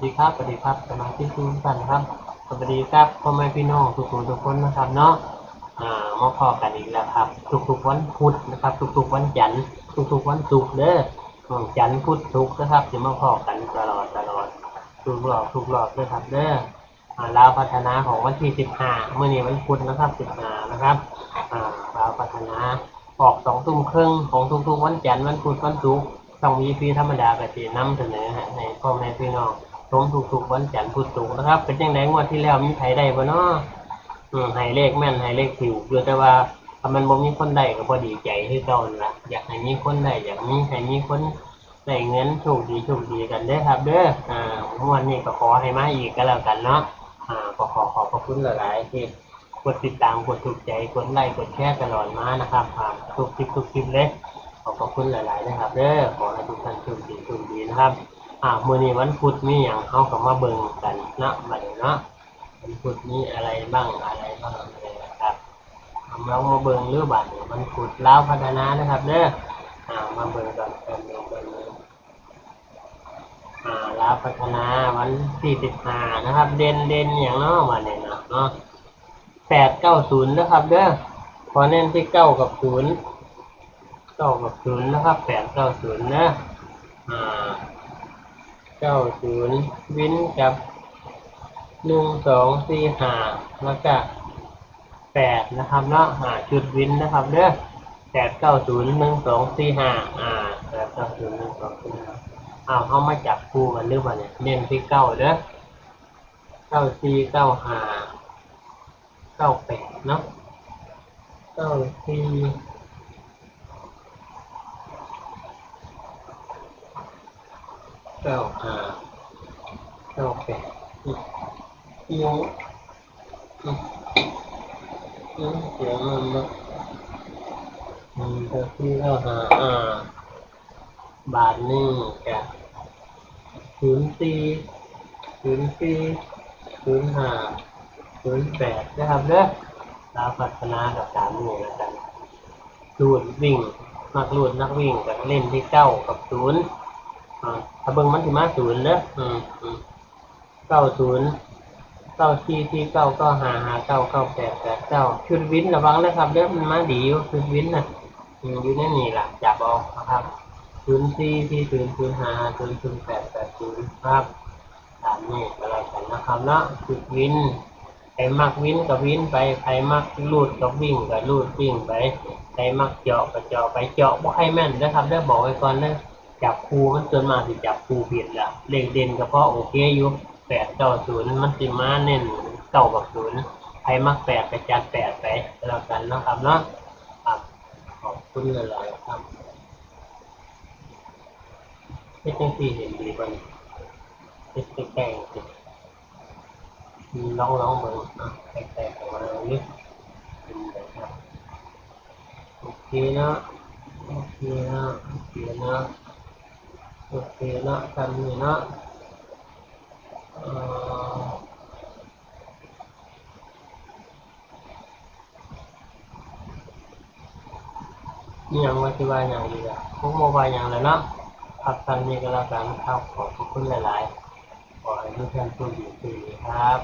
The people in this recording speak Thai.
ดีครับสวัสดีครับสมาชิกทุกท่านครับสวัสดีครับพ่อแม่พี่น้องทุกคนนะครับเนาะมาพอกันอีกแล้วครับทุกๆวันพุธนะครับทุกๆวันจันทร์ทุกๆวันศุกร์เด้อจันทร์พุธศุกร์นะครับจะมาพอกันตลอดทุกรอบเลยครับเด้อลาวพัฒนาของวันที่15เมื่อนี้วันพุธนะครับ15นะครับลาวพัฒนาออก2 ทุ่มครึ่งของทุกๆวันจันทร์วันพุธวันศุกร์ต้องมีพีธรรมดากตินำเสนอให้พ่อแม่พี่น้องชมทุกๆวันจันทร์พุธศุกร์นะครับเป็นยังไงงวดที่แล้วมีใครได้บ่เนาะให้เลขแม่นให้เลขถูกอยู่แต่ว่าถ้ามันบ่มีคนได้ก็บ่ดีใจคือเก่านั่นล่ะอยากให้มีคนได้อยากให้มีคนได้เงินโชคดีกันเด้อครับเด้องวดนี้ก็ขอให้มาอีกก็แล้วกันเนาะก็ขอบพระคุณหลายๆที่กดติดตามกดถูกใจกดไลค์กดแชร์ตลอดมานะครับทุกคลิปเลยขอบคุณหลายๆนะครับเด้อขอให้ทุกท่านโชคดีนะครับมื้อนี้วันพุธมีหยังเฮาก็มาเบิ่งกันเนาะบัดนี้เนาะวันพุธมีอะไรบ้างนะครับเรามาเบิ่งเรื่องบัดนี้วันพุธลาวพัฒนานะครับเด้อมาเบิ่งกันลาวพัฒนาวันที่15นะครับเด่นอย่างเนาะวันนี้เนาะ890นะครับเด้อขอเน้นที่9กับ0นะครับ890นะ90วินกับ1245แล้วก็8นะครับเนาะจุดวินนะครับเด้อ89012458901245เขามาจับคู่กันหรือเปล่าเนี่ยเน้นที่9เด้อ94 95 98เนาะ94 95 98ยังเสียงมันก็ที่บาทนี่แก04 05 08นะครับเด้อลาวพัฒนากับ3นี่แล้วกันรูดวิ่งนักวิ่งกับเล่นที่9กับ0ถ้าเบิ่งมันสิมา0เด้อ90 94ที่9 95 59 98 89ชุดวินระวังนะครับเด้อมันมาดีอยู่ชุดวินน่ะอยู่ในนี่ล่ะจับเอานะครับ04ที่005 008 80ครับตามนี้ก็แล้วกันนะครับเนาะชุดวินใครมักวินก็วินไปใครมักลูดก็วิ่งก็ลูดวิ่งไปใครมักเจาะก็เจาะไปเจาะบ่ให้แม่นนะครับเด้อบอกไว้ก่อนเด้อจับคู่มันส่วนมากสิจับคู่ผิดล่ะเลขเด่นก็พอโอเคอยู่890มันสิมาเน้น9กับ0ใครมัก8ก็จัด8ไปแล้วกันนะครับเนาะครับขอบคุณหลายๆครับเฮ็ดจังซี่เห็นดีบ่นี่เฮ็ดใกล้ๆสิลองเบิ่งใกล้ๆเข้ามานิดครับโอเคเนาะทำนี่เนาะนี่ยังว่าที่ว่าอย่างดีอ่ะพวกโมบายอย่างเลยเนาะพักทำนี่ก็แล้วกันครับขอบคุณหลายๆขอให้ทุกท่านโชคดีครับ